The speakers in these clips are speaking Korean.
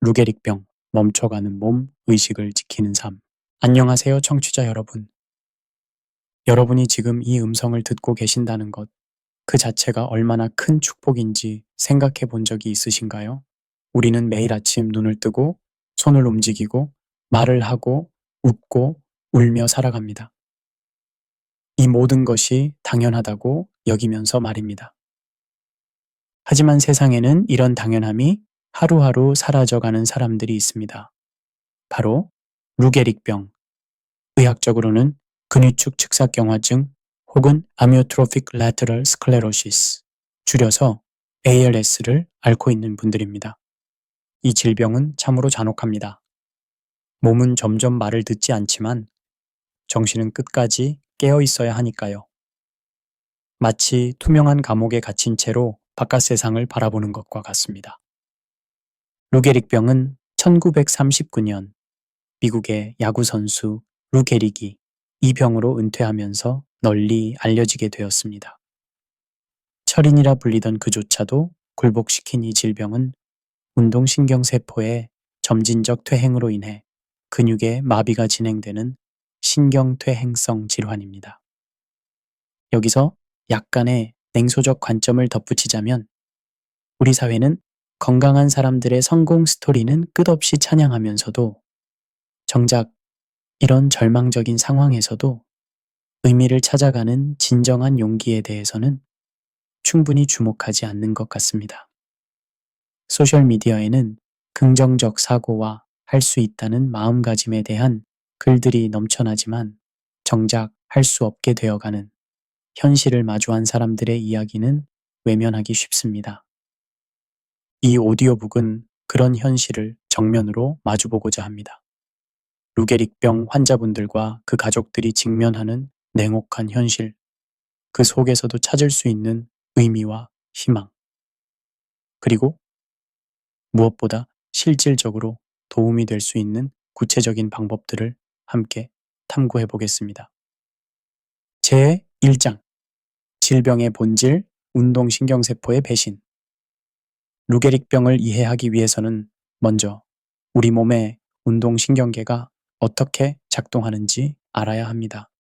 루게릭병, 멈춰가는 몸, 의식을 지키는 삶. 안녕하세요, 청취자 여러분. 여러분이 지금 이 음성을 듣고 계신다는 것, 그 자체가 얼마나 큰 축복인지 생각해 본 적이 있으신가요? 우리는 매일 아침 눈을 뜨고, 손을 움직이고, 말을 하고, 웃고, 울며 살아갑니다. 이 모든 것이 당연하다고 여기면서 말입니다. 하지만 세상에는 이런 당연함이 하루하루 사라져가는 사람들이 있습니다. 바로 루게릭병, 의학적으로는 근위축 측삭경화증 혹은 아미오트로픽 라테럴 스클레로시스, 줄여서 ALS를 앓고 있는 분들입니다. 이 질병은 참으로 잔혹합니다. 몸은 점점 말을 듣지 않지만 정신은 끝까지 깨어 있어야 하니까요. 마치 투명한 감옥에 갇힌 채로 바깥 세상을 바라보는 것과 같습니다. 루게릭병은 1939년 미국의 야구 선수 루 게릭이 이 병으로 은퇴하면서 널리 알려지게 되었습니다. 철인이라 불리던 그조차도 굴복시킨 이 질병은 운동신경세포의 점진적 퇴행으로 인해 근육의 마비가 진행되는 신경퇴행성 질환입니다. 여기서 약간의 냉소적 관점을 덧붙이자면 우리 사회는 건강한 사람들의 성공 스토리는 끝없이 찬양하면서도 정작 이런 절망적인 상황에서도 의미를 찾아가는 진정한 용기에 대해서는 충분히 주목하지 않는 것 같습니다. 소셜미디어에는 긍정적 사고와 할 수 있다는 마음가짐에 대한 글들이 넘쳐나지만 정작 할 수 없게 되어가는 현실을 마주한 사람들의 이야기는 외면하기 쉽습니다. 이 오디오북은 그런 현실을 정면으로 마주보고자 합니다. 루게릭병 환자분들과 그 가족들이 직면하는 냉혹한 현실, 그 속에서도 찾을 수 있는 의미와 희망, 그리고 무엇보다 실질적으로 도움이 될 수 있는 구체적인 방법들을 함께 탐구해 보겠습니다. 제1장, 질병의 본질, 운동신경세포의 배신. 루게릭병을 이해하기 위해서는 먼저 우리 몸의 운동신경계가 어떻게 작동하는지 알아야 합니다.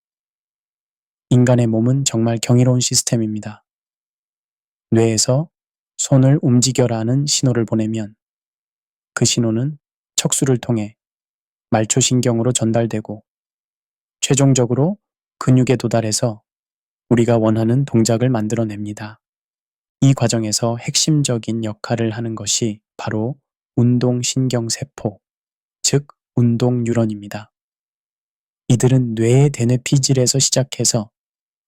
인간의 몸은 정말 경이로운 시스템입니다. 뇌에서 손을 움직여라는 신호를 보내면 그 신호는 척수를 통해 말초신경으로 전달되고 최종적으로 근육에 도달해서 우리가 원하는 동작을 만들어냅니다. 이 과정에서 핵심적인 역할을 하는 것이 바로 운동신경세포, 즉 운동뉴런입니다. 이들은 뇌의 대뇌피질에서 시작해서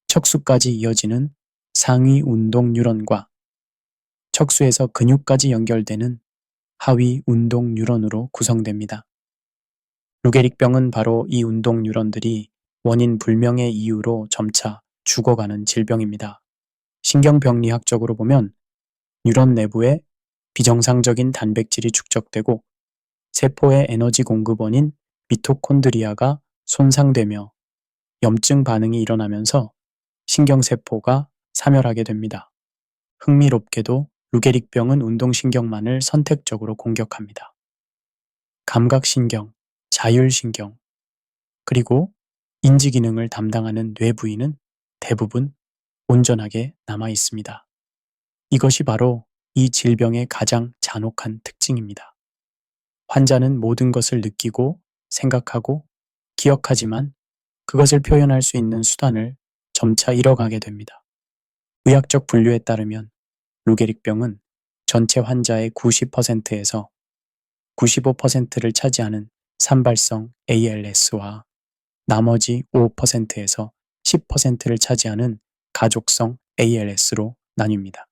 척수까지 이어지는 상위 운동뉴런과 척수에서 근육까지 연결되는 하위 운동뉴런으로 구성됩니다. 루게릭병은 바로 이 운동뉴런들이 원인 불명의 이유로 점차 죽어가는 질병입니다. 신경병리학적으로 보면 뉴런 내부에 비정상적인 단백질이 축적되고 세포의 에너지 공급원인 미토콘드리아가 손상되며 염증 반응이 일어나면서 신경세포가 사멸하게 됩니다. 흥미롭게도 루게릭병은 운동신경만을 선택적으로 공격합니다. 감각신경, 자율신경, 그리고 인지기능을 담당하는 뇌부위는 대부분 온전하게 남아 있습니다. 이것이 바로 이 질병의 가장 잔혹한 특징입니다. 환자는 모든 것을 느끼고 생각하고 기억하지만 그것을 표현할 수 있는 수단을 점차 잃어가게 됩니다. 의학적 분류에 따르면 루게릭병은 전체 환자의 90%에서 95%를 차지하는 산발성 ALS와 나머지 5%에서 10%를 차지하는 가족성 ALS로 나뉩니다.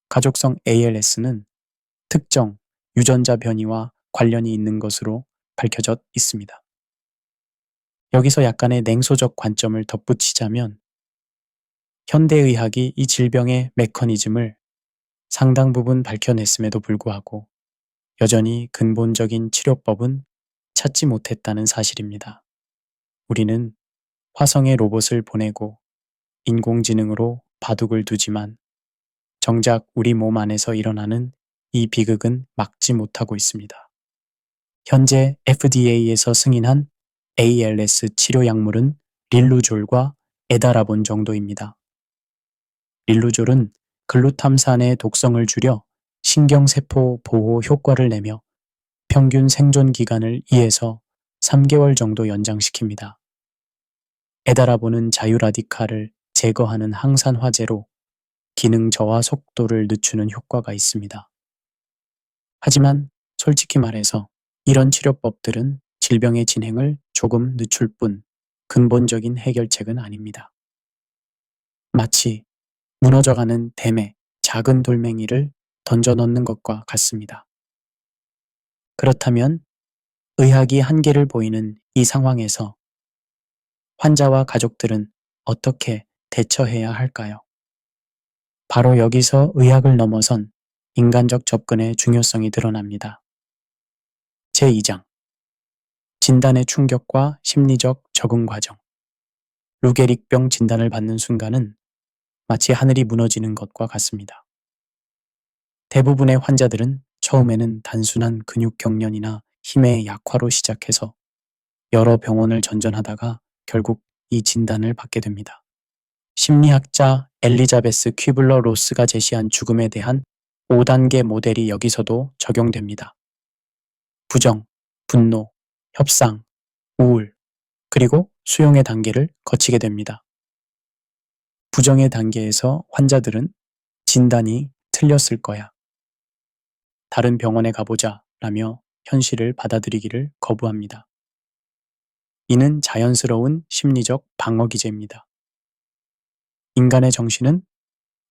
가족성 ALS는 특정 유전자 변이와 관련이 있는 것으로 밝혀져 있습니다. 여기서 약간의 냉소적 관점을 덧붙이자면 현대의학이 이 질병의 메커니즘을 상당 부분 밝혀냈음에도 불구하고 여전히 근본적인 치료법은 찾지 못했다는 사실입니다. 우리는 화성에 로봇을 보내고 인공지능으로 바둑을 두지만 정작 우리 몸 안에서 일어나는 이 비극은 막지 못하고 있습니다. 현재 FDA에서 승인한 ALS 치료 약물은 릴루졸과 에다라본 정도입니다. 릴루졸은 글루탐산의 독성을 줄여 신경세포 보호 효과를 내며 평균 생존 기간을 2에서 3개월 정도 연장시킵니다. 에다라본은 자유라디칼을 제거하는 항산 화제로 기능 저하 속도를 늦추는 효과가 있습니다. 하지만 솔직히 말해서 이런 치료법들은 질병의 진행을 조금 늦출 뿐 근본적인 해결책은 아닙니다. 마치 무너져가는 댐에 작은 돌멩이를 던져 넣는 것과 같습니다. 그렇다면 의학이 한계를 보이는 이 상황에서 환자와 가족들은 어떻게 대처해야 할까요? 바로 여기서 의학을 넘어선 인간적 접근의 중요성이 드러납니다. 제2장 진단의 충격과 심리적 적응 과정. 루게릭병 진단을 받는 순간은 마치 하늘이 무너지는 것과 같습니다. 대부분의 환자들은 처음에는 단순한 근육 경련이나 힘의 약화로 시작해서 여러 병원을 전전하다가 결국 이 진단을 받게 됩니다. 심리학자 엘리자베스 퀴블러 로스가 제시한 죽음에 대한 5단계 모델이 여기서도 적용됩니다. 부정, 분노, 협상, 우울, 그리고 수용의 단계를 거치게 됩니다. 부정의 단계에서 환자들은 진단이 틀렸을 거야. 다른 병원에 가보자 라며 현실을 받아들이기를 거부합니다. 이는 자연스러운 심리적 방어 기제입니다. 인간의 정신은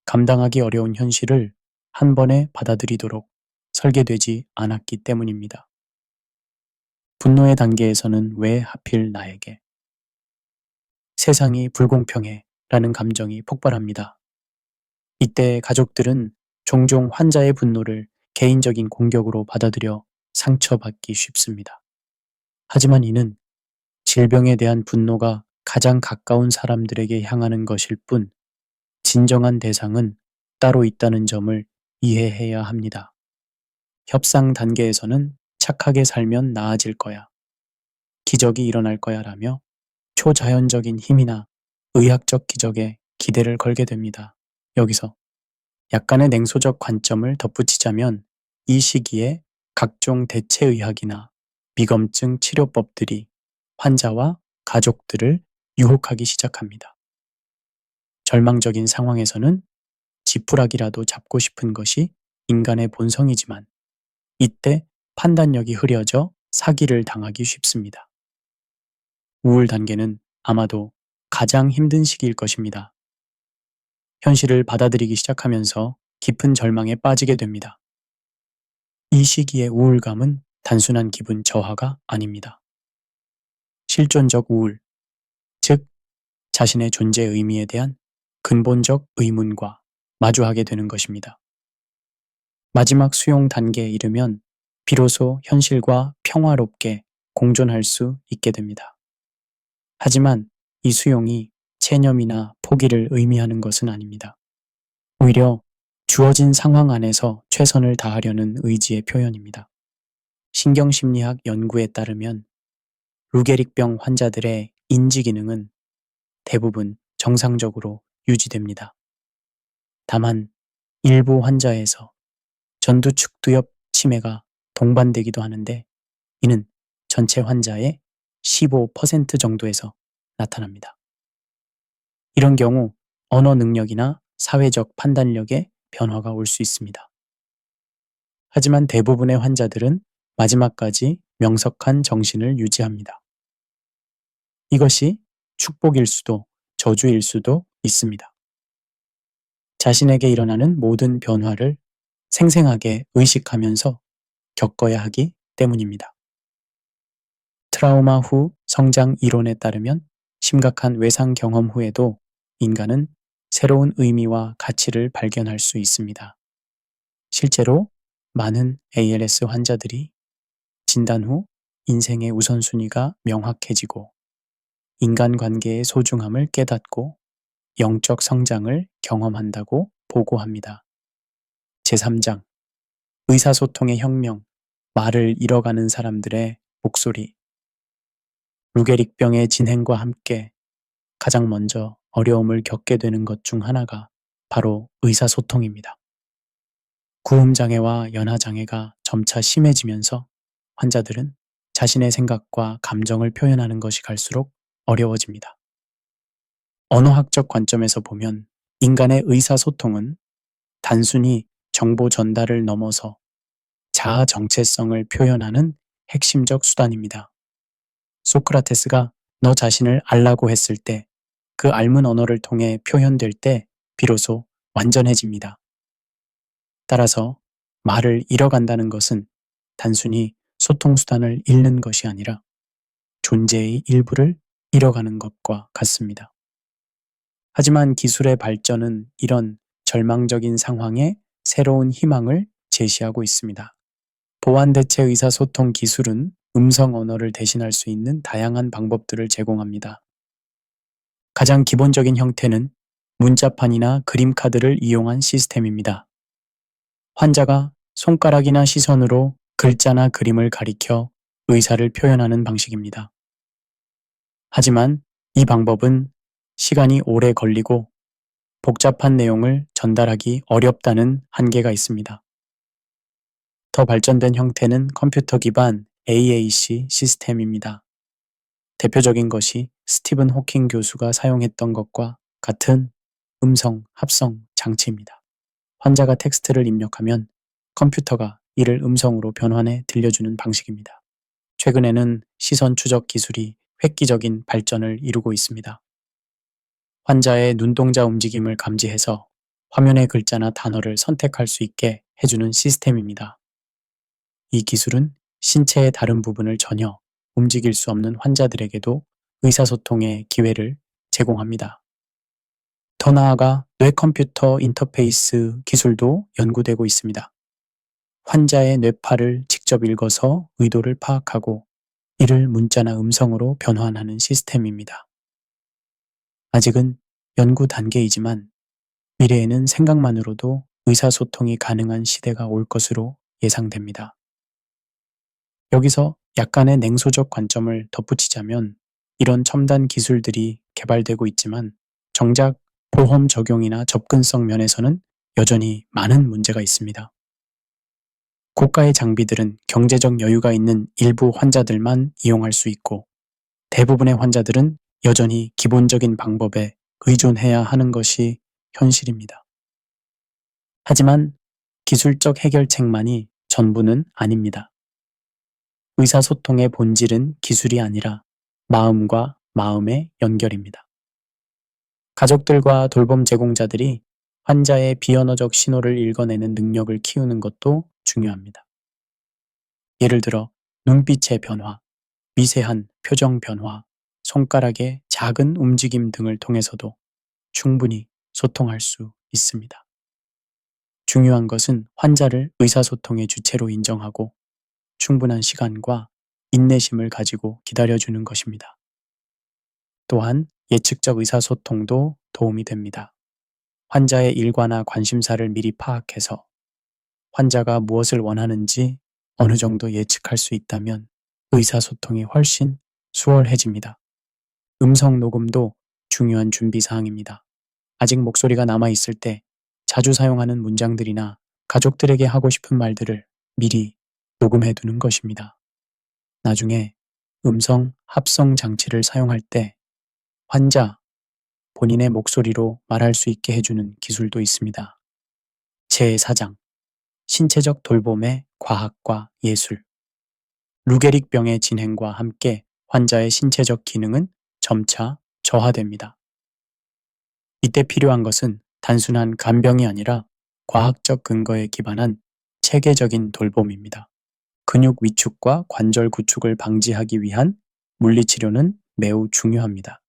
감당하기 어려운 현실을 한 번에 받아들이도록 설계되지 않았기 때문입니다. 분노의 단계에서는 왜 하필 나에게? 세상이 불공평해 라는 감정이 폭발합니다. 이때 가족들은 종종 환자의 분노를 개인적인 공격으로 받아들여 상처받기 쉽습니다. 하지만 이는 질병에 대한 분노가 가장 가까운 사람들에게 향하는 것일 뿐 진정한 대상은 따로 있다는 점을 이해해야 합니다. 협상 단계에서는 착하게 살면 나아질 거야. 기적이 일어날 거야 라며 초자연적인 힘이나 의학적 기적에 기대를 걸게 됩니다. 여기서 약간의 냉소적 관점을 덧붙이자면 이 시기에 각종 대체의학이나 미검증 치료법들이 환자와 가족들을 유혹하기 시작합니다. 절망적인 상황에서는 지푸라기라도 잡고 싶은 것이 인간의 본성이지만 이때 판단력이 흐려져 사기를 당하기 쉽습니다. 우울 단계는 아마도 가장 힘든 시기일 것입니다. 현실을 받아들이기 시작하면서 깊은 절망에 빠지게 됩니다. 이 시기의 우울감은 단순한 기분 저하가 아닙니다. 실존적 우울, 즉 자신의 존재 의미에 대한 근본적 의문과 마주하게 되는 것입니다. 마지막 수용 단계에 이르면 비로소 현실과 평화롭게 공존할 수 있게 됩니다. 하지만 이 수용이 체념이나 포기를 의미하는 것은 아닙니다. 오히려 주어진 상황 안에서 최선을 다하려는 의지의 표현입니다. 신경심리학 연구에 따르면 루게릭병 환자들의 인지 기능은 대부분 정상적으로 유지됩니다. 다만 일부 환자에서 전두축두엽 치매가 동반되기도 하는데 이는 전체 환자의 15% 정도에서 나타납니다. 이런 경우 언어 능력이나 사회적 판단력에 변화가 올 수 있습니다. 하지만 대부분의 환자들은 마지막까지 명석한 정신을 유지합니다. 이것이 축복일 수도 저주일 수도 있습니다. 자신에게 일어나는 모든 변화를 생생하게 의식하면서 겪어야 하기 때문입니다. 트라우마 후 성장 이론에 따르면 심각한 외상 경험 후에도 인간은 새로운 의미와 가치를 발견할 수 있습니다. 실제로 많은 ALS 환자들이 진단 후 인생의 우선순위가 명확해지고 인간관계의 소중함을 깨닫고 영적 성장을 경험한다고 보고합니다. 제3장 의사소통의 혁명, 말을 잃어가는 사람들의 목소리. 루게릭병의 진행과 함께 가장 먼저 어려움을 겪게 되는 것 중 하나가 바로 의사소통입니다. 구음장애와 연하장애가 점차 심해지면서 환자들은 자신의 생각과 감정을 표현하는 것이 갈수록 어려워집니다. 언어학적 관점에서 보면 인간의 의사소통은 단순히 정보 전달을 넘어서 자아 정체성을 표현하는 핵심적 수단입니다. 소크라테스가 너 자신을 알라고 했을 때 그 앓는 언어를 통해 표현될 때 비로소 완전해집니다. 따라서 말을 잃어간다는 것은 단순히 소통수단을 잃는 것이 아니라 존재의 일부를 잃어가는 것과 같습니다. 하지만 기술의 발전은 이런 절망적인 상황에 새로운 희망을 제시하고 있습니다. 보완대체 의사소통 기술은 음성 언어를 대신할 수 있는 다양한 방법들을 제공합니다. 가장 기본적인 형태는 문자판이나 그림카드를 이용한 시스템입니다. 환자가 손가락이나 시선으로 글자나 그림을 가리켜 의사를 표현하는 방식입니다. 하지만 이 방법은 시간이 오래 걸리고 복잡한 내용을 전달하기 어렵다는 한계가 있습니다. 더 발전된 형태는 컴퓨터 기반 AAC 시스템입니다. 대표적인 것이 스티븐 호킹 교수가 사용했던 것과 같은 음성 합성 장치입니다. 환자가 텍스트를 입력하면 컴퓨터가 이를 음성으로 변환해 들려주는 방식입니다. 최근에는 시선 추적 기술이 획기적인 발전을 이루고 있습니다. 환자의 눈동자 움직임을 감지해서 화면의 글자나 단어를 선택할 수 있게 해주는 시스템입니다. 이 기술은 신체의 다른 부분을 전혀 움직일 수 없는 환자들에게도 의사소통의 기회를 제공합니다. 더 나아가 뇌컴퓨터 인터페이스 기술도 연구되고 있습니다. 환자의 뇌파를 직접 읽어서 의도를 파악하고 이를 문자나 음성으로 변환하는 시스템입니다. 아직은 연구 단계이지만 미래에는 생각만으로도 의사소통이 가능한 시대가 올 것으로 예상됩니다. 여기서 약간의 냉소적 관점을 덧붙이자면 이런 첨단 기술들이 개발되고 있지만 정작 보험 적용이나 접근성 면에서는 여전히 많은 문제가 있습니다. 고가의 장비들은 경제적 여유가 있는 일부 환자들만 이용할 수 있고 대부분의 환자들은 여전히 기본적인 방법에 의존해야 하는 것이 현실입니다. 하지만 기술적 해결책만이 전부는 아닙니다. 의사소통의 본질은 기술이 아니라 마음과 마음의 연결입니다. 가족들과 돌봄 제공자들이 환자의 비언어적 신호를 읽어내는 능력을 키우는 것도 중요합니다. 예를 들어 눈빛의 변화, 미세한 표정 변화, 손가락의 작은 움직임 등을 통해서도 충분히 소통할 수 있습니다. 중요한 것은 환자를 의사소통의 주체로 인정하고 충분한 시간과 인내심을 가지고 기다려주는 것입니다. 또한 예측적 의사소통도 도움이 됩니다. 환자의 일과나 관심사를 미리 파악해서 환자가 무엇을 원하는지 어느 정도 예측할 수 있다면 의사소통이 훨씬 수월해집니다. 음성 녹음도 중요한 준비 사항입니다. 아직 목소리가 남아있을 때 자주 사용하는 문장들이나 가족들에게 하고 싶은 말들을 미리 녹음해 두는 것입니다. 나중에 음성 합성 장치를 사용할 때 환자 본인의 목소리로 말할 수 있게 해주는 기술도 있습니다. 제4장 신체적 돌봄의 과학과 예술. 루게릭병의 진행과 함께 환자의 신체적 기능은 점차 저하됩니다. 이때 필요한 것은 단순한 간병이 아니라 과학적 근거에 기반한 체계적인 돌봄입니다. 근육 위축과 관절 구축을 방지하기 위한 물리치료는 매우 중요합니다.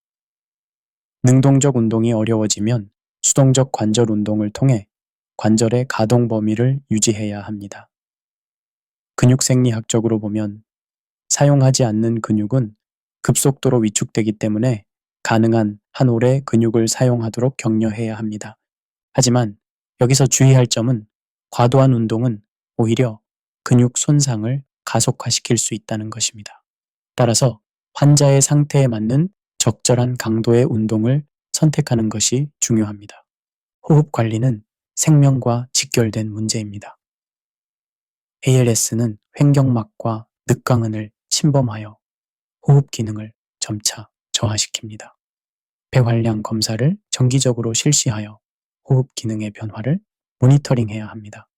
능동적 운동이 어려워지면 수동적 관절 운동을 통해 관절의 가동 범위를 유지해야 합니다. 근육생리학적으로 보면 사용하지 않는 근육은 급속도로 위축되기 때문에 가능한 한 올의 근육을 사용하도록 격려해야 합니다. 하지만 여기서 주의할 점은 과도한 운동은 오히려 근육 손상을 가속화시킬 수 있다는 것입니다. 따라서 환자의 상태에 맞는 적절한 강도의 운동을 선택하는 것이 중요합니다. 호흡 관리는 생명과 직결된 문제입니다. ALS는 횡격막과 늑강은을 침범하여 호흡 기능을 점차 저하시킵니다. 폐활량 검사를 정기적으로 실시하여 호흡 기능의 변화를 모니터링해야 합니다.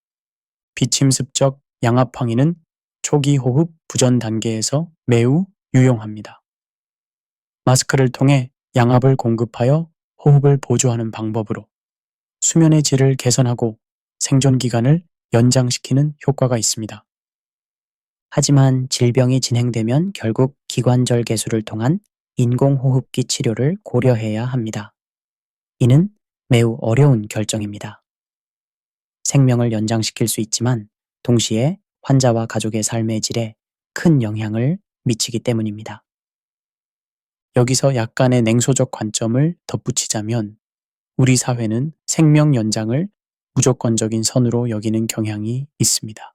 비침습적 양압 항이는 초기 호흡 부전 단계에서 매우 유용합니다. 마스크를 통해 양압을 공급하여 호흡을 보조하는 방법으로 수면의 질을 개선하고 생존 기간을 연장시키는 효과가 있습니다. 하지만 질병이 진행되면 결국 기관절 개수를 통한 인공호흡기 치료를 고려해야 합니다. 이는 매우 어려운 결정입니다. 생명을 연장시킬 수 있지만 동시에 환자와 가족의 삶의 질에 큰 영향을 미치기 때문입니다. 여기서 약간의 냉소적 관점을 덧붙이자면 우리 사회는 생명 연장을 무조건적인 선으로 여기는 경향이 있습니다.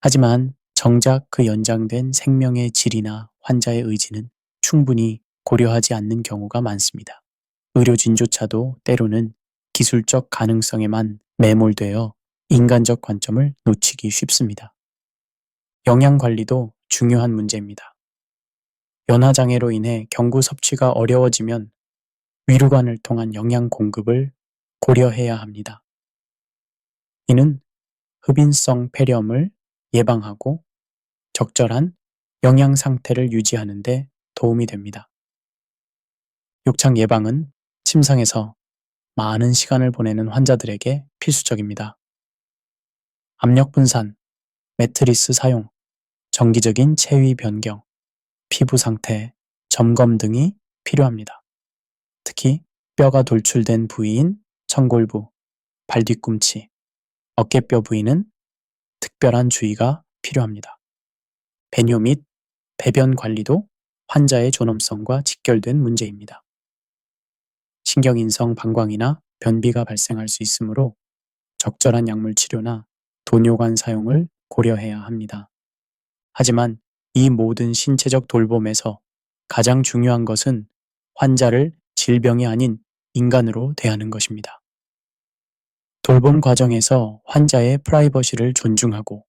하지만 정작 그 연장된 생명의 질이나 환자의 의지는 충분히 고려하지 않는 경우가 많습니다. 의료진조차도 때로는 기술적 가능성에만 매몰되어 인간적 관점을 놓치기 쉽습니다. 영양 관리도 중요한 문제입니다. 연화장애로 인해 경구 섭취가 어려워지면 위루관을 통한 영양 공급을 고려해야 합니다. 이는 흡인성 폐렴을 예방하고 적절한 영양 상태를 유지하는 데 도움이 됩니다. 욕창 예방은 침상에서 많은 시간을 보내는 환자들에게 필수적입니다. 압력 분산, 매트리스 사용, 정기적인 체위 변경, 피부 상태 점검 등이 필요합니다. 특히 뼈가 돌출된 부위인 천골부, 발 뒤꿈치, 어깨뼈 부위는 특별한 주의가 필요합니다. 배뇨 및 배변 관리도 환자의 존엄성과 직결된 문제입니다. 신경인성 방광이나 변비가 발생할 수 있으므로 적절한 약물 치료나 도뇨관 사용을 고려해야 합니다. 하지만 이 모든 신체적 돌봄에서 가장 중요한 것은 환자를 질병이 아닌 인간으로 대하는 것입니다. 돌봄 과정에서 환자의 프라이버시를 존중하고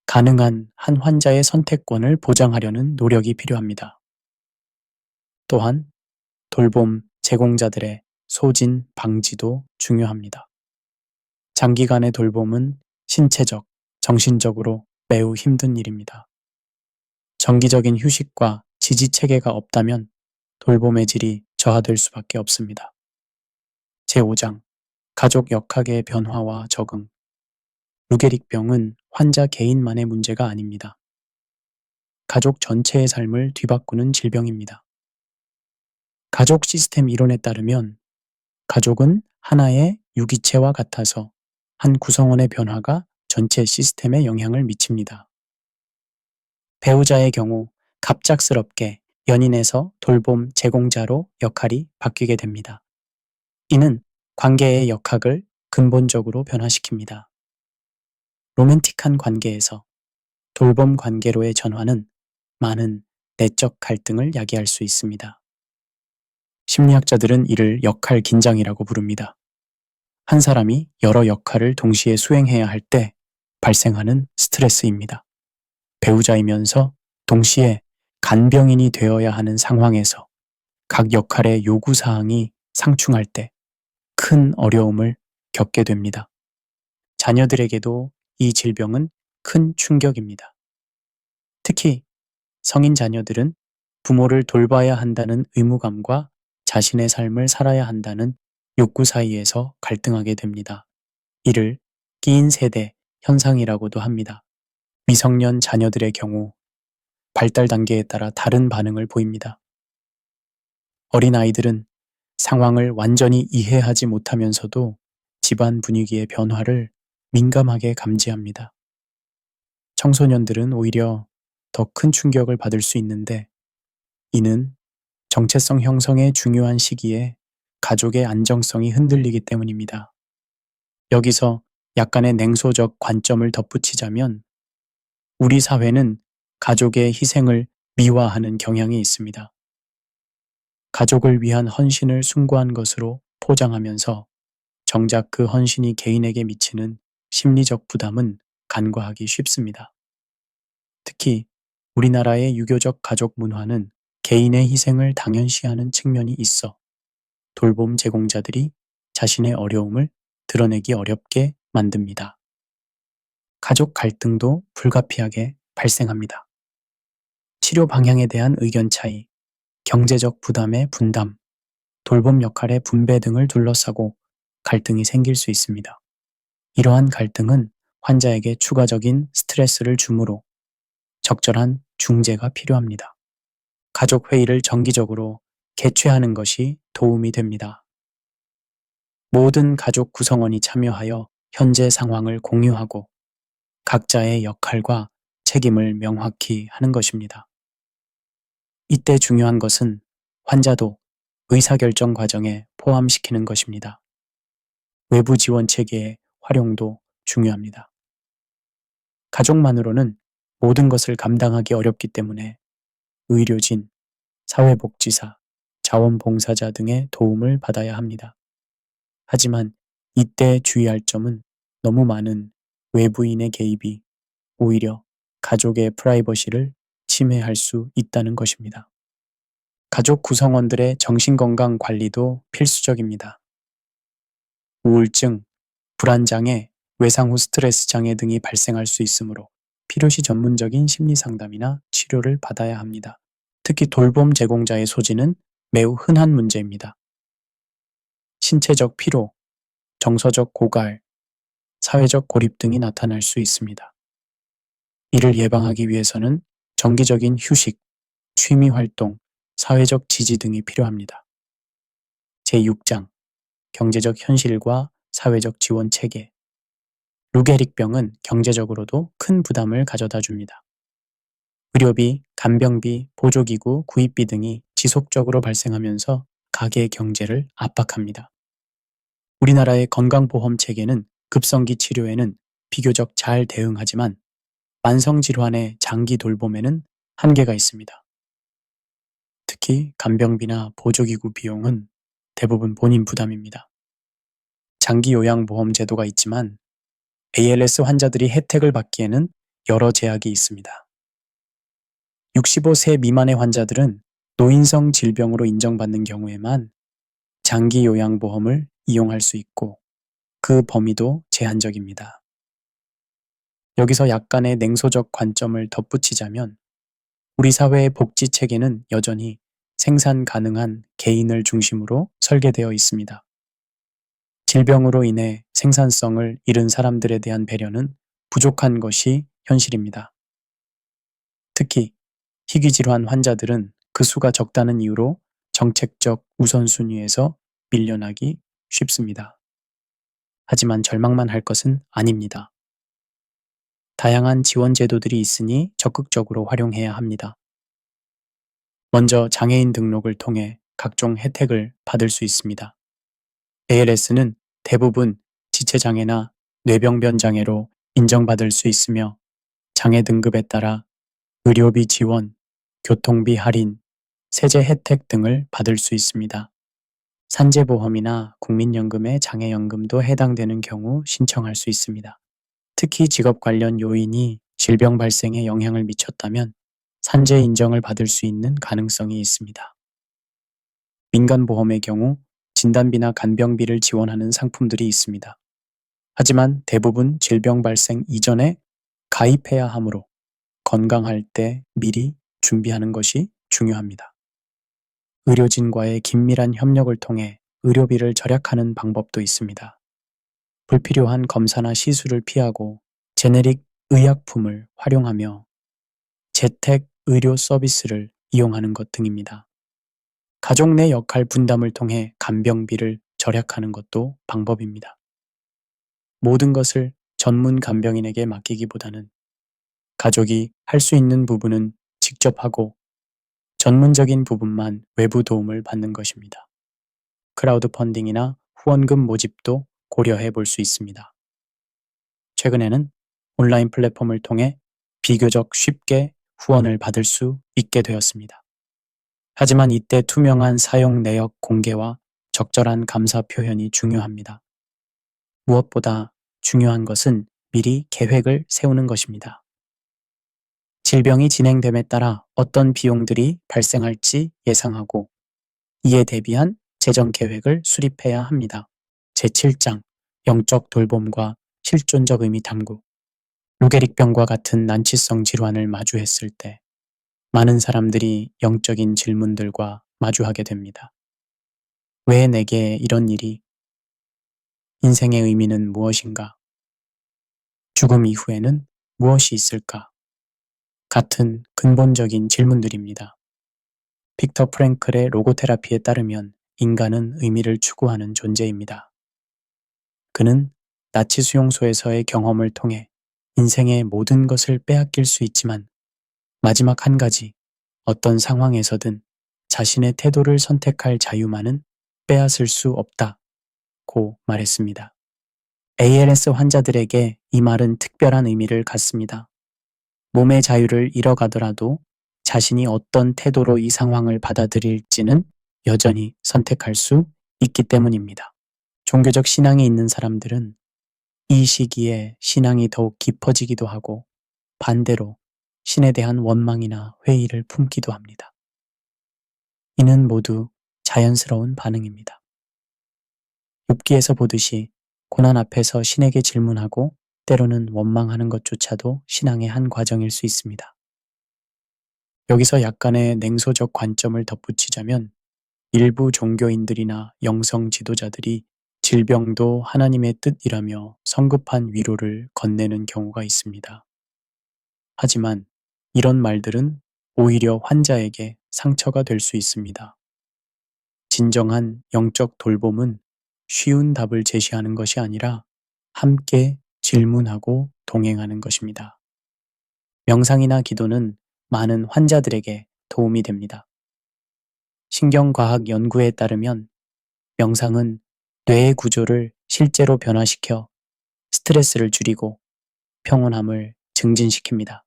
가능한 한 환자의 선택권을 보장하려는 노력이 필요합니다. 또한 돌봄 제공자들의 소진 방지도 중요합니다. 장기간의 돌봄은 신체적, 정신적으로 매우 힘든 일입니다. 정기적인 휴식과 지지 체계가 없다면 돌봄의 질이 저하될 수밖에 없습니다. 제5장 가족 역학의 변화와 적응. 루게릭병은 환자 개인만의 문제가 아닙니다. 가족 전체의 삶을 뒤바꾸는 질병입니다. 가족 시스템 이론에 따르면 가족은 하나의 유기체와 같아서 한 구성원의 변화가 전체 시스템에 영향을 미칩니다. 배우자의 경우 갑작스럽게 연인에서 돌봄 제공자로 역할이 바뀌게 됩니다. 이는 관계의 역학을 근본적으로 변화시킵니다. 로맨틱한 관계에서 돌봄 관계로의 전환은 많은 내적 갈등을 야기할 수 있습니다. 심리학자들은 이를 역할 긴장이라고 부릅니다. 한 사람이 여러 역할을 동시에 수행해야 할 때 발생하는 스트레스입니다. 배우자이면서 동시에 간병인이 되어야 하는 상황에서 각 역할의 요구사항이 상충할 때 큰 어려움을 겪게 됩니다. 자녀들에게도 이 질병은 큰 충격입니다. 특히 성인 자녀들은 부모를 돌봐야 한다는 의무감과 자신의 삶을 살아야 한다는 욕구 사이에서 갈등하게 됩니다. 이를 끼인 세대 현상이라고도 합니다. 미성년 자녀들의 경우 발달 단계에 따라 다른 반응을 보입니다. 어린아이들은 상황을 완전히 이해하지 못하면서도 집안 분위기의 변화를 민감하게 감지합니다. 청소년들은 오히려 더 큰 충격을 받을 수 있는데 이는 정체성 형성의 중요한 시기에 가족의 안정성이 흔들리기 때문입니다. 여기서 약간의 냉소적 관점을 덧붙이자면 우리 사회는 가족의 희생을 미화하는 경향이 있습니다. 가족을 위한 헌신을 숭고한 것으로 포장하면서 정작 그 헌신이 개인에게 미치는 심리적 부담은 간과하기 쉽습니다. 특히 우리나라의 유교적 가족 문화는 개인의 희생을 당연시하는 측면이 있어 돌봄 제공자들이 자신의 어려움을 드러내기 어렵게 만듭니다. 가족 갈등도 불가피하게 발생합니다. 치료 방향에 대한 의견 차이, 경제적 부담의 분담, 돌봄 역할의 분배 등을 둘러싸고 갈등이 생길 수 있습니다. 이러한 갈등은 환자에게 추가적인 스트레스를 주므로 적절한 중재가 필요합니다. 가족 회의를 정기적으로 개최하는 것이 도움이 됩니다. 모든 가족 구성원이 참여하여 현재 상황을 공유하고 각자의 역할과 책임을 명확히 하는 것입니다. 이때 중요한 것은 환자도 의사결정 과정에 포함시키는 것입니다. 외부 지원 체계의 활용도 중요합니다. 가족만으로는 모든 것을 감당하기 어렵기 때문에 의료진, 사회복지사, 자원봉사자 등의 도움을 받아야 합니다. 하지만 이때 주의할 점은 너무 많은 외부인의 개입이 오히려 가족의 프라이버시를 침해할 수 있다는 것입니다. 가족 구성원들의 정신건강 관리도 필수적입니다. 우울증, 불안장애, 외상 후 스트레스 장애 등이 발생할 수 있으므로 필요시 전문적인 심리 상담이나 치료를 받아야 합니다. 특히 돌봄 제공자의 소진은 매우 흔한 문제입니다. 신체적 피로, 정서적 고갈, 사회적 고립 등이 나타날 수 있습니다. 이를 예방하기 위해서는 정기적인 휴식, 취미 활동, 사회적 지지 등이 필요합니다. 제6장 경제적 현실과 사회적 지원 체계. 루게릭병은 경제적으로도 큰 부담을 가져다 줍니다. 의료비, 간병비, 보조기구, 구입비 등이 지속적으로 발생하면서 가계 경제를 압박합니다. 우리나라의 건강보험 체계는 급성기 치료에는 비교적 잘 대응하지만 만성질환의 장기 돌봄에는 한계가 있습니다. 특히 간병비나 보조기구 비용은 대부분 본인 부담입니다. 장기 요양보험 제도가 있지만 ALS 환자들이 혜택을 받기에는 여러 제약이 있습니다. 65세 미만의 환자들은 노인성 질병으로 인정받는 경우에만 장기 요양보험을 이용할 수 있고 그 범위도 제한적입니다. 여기서 약간의 냉소적 관점을 덧붙이자면 우리 사회의 복지 체계는 여전히 생산 가능한 개인을 중심으로 설계되어 있습니다. 질병으로 인해 생산성을 잃은 사람들에 대한 배려는 부족한 것이 현실입니다. 특히 희귀질환 환자들은 그 수가 적다는 이유로 정책적 우선순위에서 밀려나기 쉽습니다. 하지만 절망만 할 것은 아닙니다. 다양한 지원 제도들이 있으니 적극적으로 활용해야 합니다. 먼저 장애인 등록을 통해 각종 혜택을 받을 수 있습니다. ALS는 대부분 지체장애나 뇌병변 장애로 인정받을 수 있으며 장애 등급에 따라 의료비 지원, 교통비 할인, 세제 혜택 등을 받을 수 있습니다. 산재보험이나 국민연금의 장애연금도 해당되는 경우 신청할 수 있습니다. 특히 직업 관련 요인이 질병 발생에 영향을 미쳤다면 산재 인정을 받을 수 있는 가능성이 있습니다. 민간보험의 경우 진단비나 간병비를 지원하는 상품들이 있습니다. 하지만 대부분 질병 발생 이전에 가입해야 하므로 건강할 때 미리 준비하는 것이 중요합니다. 의료진과의 긴밀한 협력을 통해 의료비를 절약하는 방법도 있습니다. 불필요한 검사나 시술을 피하고 제네릭 의약품을 활용하며 재택 의료 서비스를 이용하는 것 등입니다. 가족 내 역할 분담을 통해 간병비를 절약하는 것도 방법입니다. 모든 것을 전문 간병인에게 맡기기보다는 가족이 할 수 있는 부분은 직접 하고 전문적인 부분만 외부 도움을 받는 것입니다. 크라우드 펀딩이나 후원금 모집도 고려해 볼 수 있습니다. 최근에는 온라인 플랫폼을 통해 비교적 쉽게 후원을 받을 수 있게 되었습니다. 하지만 이때 투명한 사용 내역 공개와 적절한 감사 표현이 중요합니다. 무엇보다 중요한 것은 미리 계획을 세우는 것입니다. 질병이 진행됨에 따라 어떤 비용들이 발생할지 예상하고 이에 대비한 재정 계획을 수립해야 합니다. 제7장 영적 돌봄과 실존적 의미 탐구. 루게릭병과 같은 난치성 질환을 마주했을 때 많은 사람들이 영적인 질문들과 마주하게 됩니다. 왜 내게 이런 일이? 인생의 의미는 무엇인가? 죽음 이후에는 무엇이 있을까? 같은 근본적인 질문들입니다. 빅터 프랭클의 로고테라피에 따르면 인간은 의미를 추구하는 존재입니다. 그는 나치 수용소에서의 경험을 통해 인생의 모든 것을 빼앗길 수 있지만 마지막 한 가지, 어떤 상황에서든 자신의 태도를 선택할 자유만은 빼앗을 수 없다고 말했습니다. ALS 환자들에게 이 말은 특별한 의미를 갖습니다. 몸의 자유를 잃어가더라도 자신이 어떤 태도로 이 상황을 받아들일지는 여전히 선택할 수 있기 때문입니다. 종교적 신앙이 있는 사람들은 이 시기에 신앙이 더욱 깊어지기도 하고 반대로 신에 대한 원망이나 회의를 품기도 합니다. 이는 모두 자연스러운 반응입니다. 욥기에서 보듯이 고난 앞에서 신에게 질문하고 때로는 원망하는 것조차도 신앙의 한 과정일 수 있습니다. 여기서 약간의 냉소적 관점을 덧붙이자면 일부 종교인들이나 영성 지도자들이 질병도 하나님의 뜻이라며 성급한 위로를 건네는 경우가 있습니다. 하지만 이런 말들은 오히려 환자에게 상처가 될 수 있습니다. 진정한 영적 돌봄은 쉬운 답을 제시하는 것이 아니라 함께 질문하고 동행하는 것입니다. 명상이나 기도는 많은 환자들에게 도움이 됩니다. 신경과학 연구에 따르면 명상은 뇌의 구조를 실제로 변화시켜 스트레스를 줄이고 평온함을 증진시킵니다.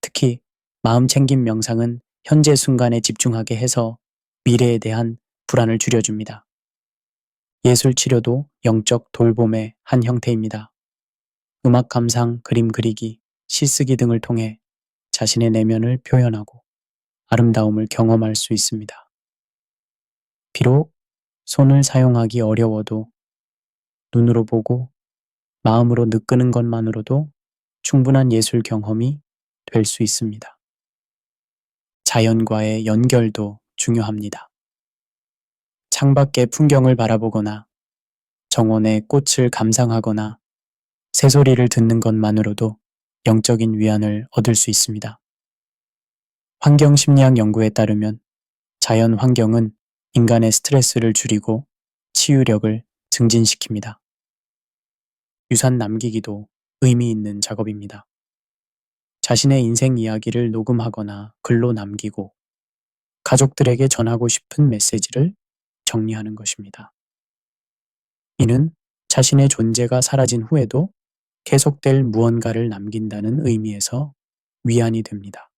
특히 마음 챙김 명상은 현재 순간에 집중하게 해서 미래에 대한 불안을 줄여줍니다. 예술 치료도 영적 돌봄의 한 형태입니다. 음악 감상, 그림 그리기, 시 쓰기 등을 통해 자신의 내면을 표현하고 아름다움을 경험할 수 있습니다. 비록 손을 사용하기 어려워도 눈으로 보고 마음으로 느끼는 것만으로도 충분한 예술 경험이 될 수 있습니다. 자연과의 연결도 중요합니다. 창밖의 풍경을 바라보거나 정원의 꽃을 감상하거나 새소리를 듣는 것만으로도 영적인 위안을 얻을 수 있습니다. 환경심리학 연구에 따르면 자연 환경은 인간의 스트레스를 줄이고 치유력을 증진시킵니다. 유산 남기기도 의미 있는 작업입니다. 자신의 인생 이야기를 녹음하거나 글로 남기고 가족들에게 전하고 싶은 메시지를 정리하는 것입니다. 이는 자신의 존재가 사라진 후에도 계속될 무언가를 남긴다는 의미에서 위안이 됩니다.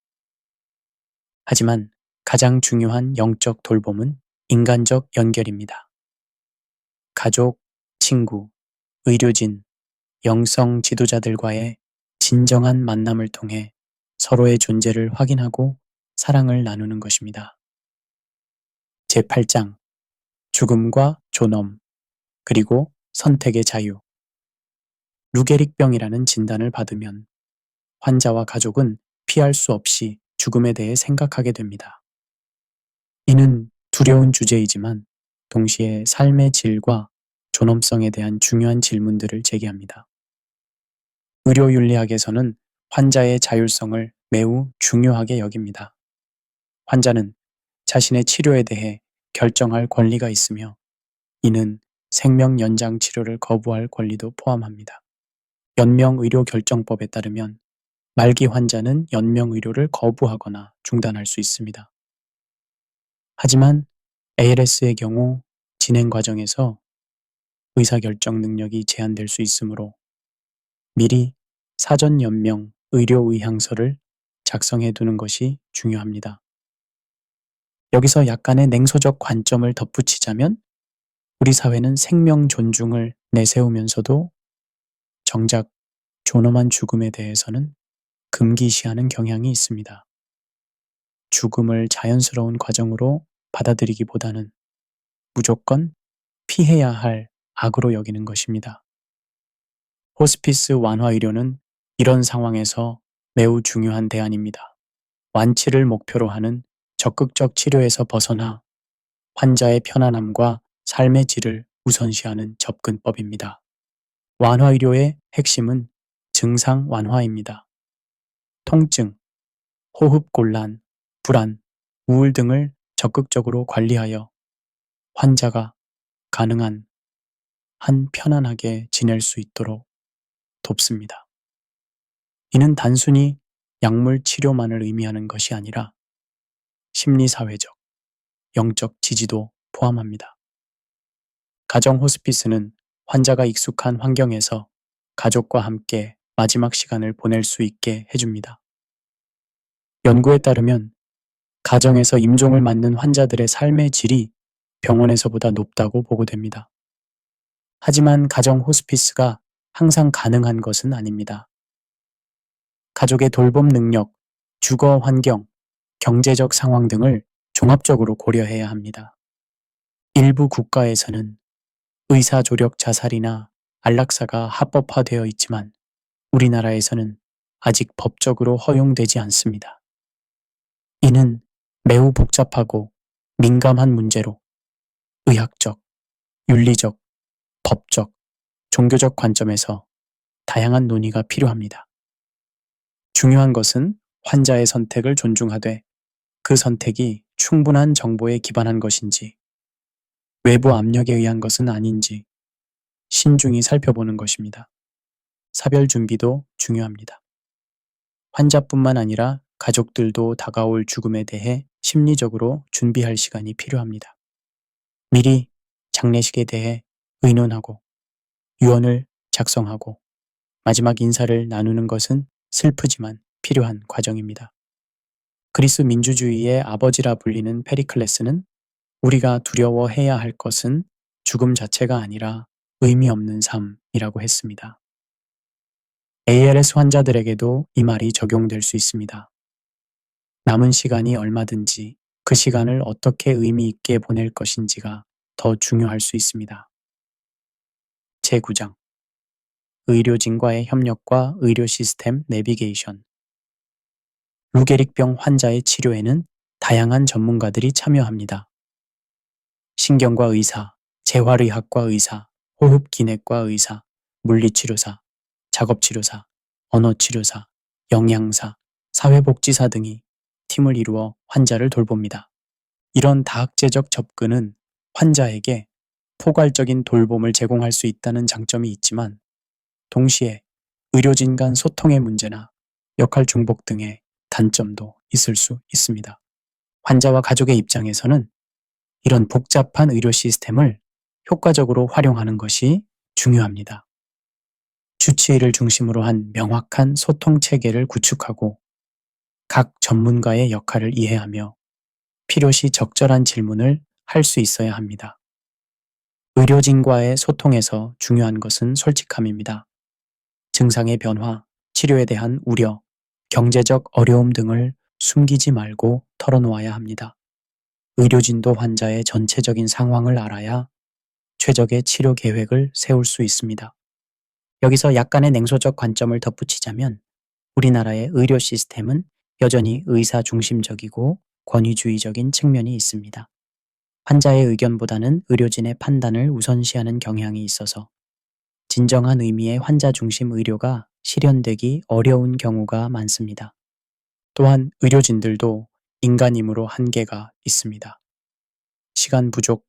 하지만 가장 중요한 영적 돌봄은 인간적 연결입니다. 가족, 친구, 의료진, 영성 지도자들과의 진정한 만남을 통해 서로의 존재를 확인하고 사랑을 나누는 것입니다. 제8장 죽음과 존엄 그리고 선택의 자유. 루게릭병이라는 진단을 받으면 환자와 가족은 피할 수 없이 죽음에 대해 생각하게 됩니다. 이는 두려운 주제이지만 동시에 삶의 질과 존엄성에 대한 중요한 질문들을 제기합니다. 의료윤리학에서는 환자의 자율성을 매우 중요하게 여깁니다. 환자는 자신의 치료에 대해 결정할 권리가 있으며 이는 생명 연장 치료를 거부할 권리도 포함합니다. 연명의료결정법에 따르면 말기 환자는 연명의료를 거부하거나 중단할 수 있습니다. 하지만 ALS의 경우 진행 과정에서 의사결정 능력이 제한될 수 있으므로 미리 사전 연명 의료의향서를 작성해 두는 것이 중요합니다. 여기서 약간의 냉소적 관점을 덧붙이자면 우리 사회는 생명 존중을 내세우면서도 정작 존엄한 죽음에 대해서는 금기시하는 경향이 있습니다. 죽음을 자연스러운 과정으로 받아들이기보다는 무조건 피해야 할 악으로 여기는 것입니다. 호스피스 완화 의료는 이런 상황에서 매우 중요한 대안입니다. 완치를 목표로 하는 적극적 치료에서 벗어나 환자의 편안함과 삶의 질을 우선시하는 접근법입니다. 완화 의료의 핵심은 증상 완화입니다. 통증, 호흡 곤란, 불안, 우울 등을 적극적으로 관리하여 환자가 가능한 한 편안하게 지낼 수 있도록 돕습니다. 이는 단순히 약물 치료만을 의미하는 것이 아니라 심리사회적, 영적 지지도 포함합니다. 가정 호스피스는 환자가 익숙한 환경에서 가족과 함께 마지막 시간을 보낼 수 있게 해줍니다. 연구에 따르면 가정에서 임종을 맞는 환자들의 삶의 질이 병원에서보다 높다고 보고됩니다. 하지만 가정 호스피스가 항상 가능한 것은 아닙니다. 가족의 돌봄 능력, 주거 환경, 경제적 상황 등을 종합적으로 고려해야 합니다. 일부 국가에서는 의사 조력 자살이나 안락사가 합법화되어 있지만 우리나라에서는 아직 법적으로 허용되지 않습니다. 이는 매우 복잡하고 민감한 문제로 의학적, 윤리적, 법적, 종교적 관점에서 다양한 논의가 필요합니다. 중요한 것은 환자의 선택을 존중하되 그 선택이 충분한 정보에 기반한 것인지, 외부 압력에 의한 것은 아닌지 신중히 살펴보는 것입니다. 사별 준비도 중요합니다. 환자뿐만 아니라 가족들도 다가올 죽음에 대해 심리적으로 준비할 시간이 필요합니다. 미리 장례식에 대해 의논하고 유언을 작성하고 마지막 인사를 나누는 것은 슬프지만 필요한 과정입니다. 그리스 민주주의의 아버지라 불리는 페리클레스는 우리가 두려워해야 할 것은 죽음 자체가 아니라 의미 없는 삶이라고 했습니다. ALS 환자들에게도 이 말이 적용될 수 있습니다. 남은 시간이 얼마든지 그 시간을 어떻게 의미 있게 보낼 것인지가 더 중요할 수 있습니다. 제9장 의료진과의 협력과 의료 시스템 내비게이션. 루게릭병 환자의 치료에는 다양한 전문가들이 참여합니다. 신경과 의사, 재활의학과 의사, 호흡기내과 의사, 물리치료사, 작업치료사, 언어치료사, 영양사, 사회복지사 등이 팀을 이루어 환자를 돌봅니다. 이런 다학제적 접근은 환자에게 포괄적인 돌봄을 제공할 수 있다는 장점이 있지만 동시에 의료진 간 소통의 문제나 역할 중복 등의 단점도 있을 수 있습니다. 환자와 가족의 입장에서는 이런 복잡한 의료 시스템을 효과적으로 활용하는 것이 중요합니다. 주치의를 중심으로 한 명확한 소통 체계를 구축하고 각 전문가의 역할을 이해하며 필요시 적절한 질문을 할 수 있어야 합니다. 의료진과의 소통에서 중요한 것은 솔직함입니다. 증상의 변화, 치료에 대한 우려, 경제적 어려움 등을 숨기지 말고 털어놓아야 합니다. 의료진도 환자의 전체적인 상황을 알아야 최적의 치료 계획을 세울 수 있습니다. 여기서 약간의 냉소적 관점을 덧붙이자면 우리나라의 의료 시스템은 여전히 의사 중심적이고 권위주의적인 측면이 있습니다. 환자의 의견보다는 의료진의 판단을 우선시하는 경향이 있어서 진정한 의미의 환자 중심 의료가 실현되기 어려운 경우가 많습니다. 또한 의료진들도 인간임으로 한계가 있습니다. 시간 부족,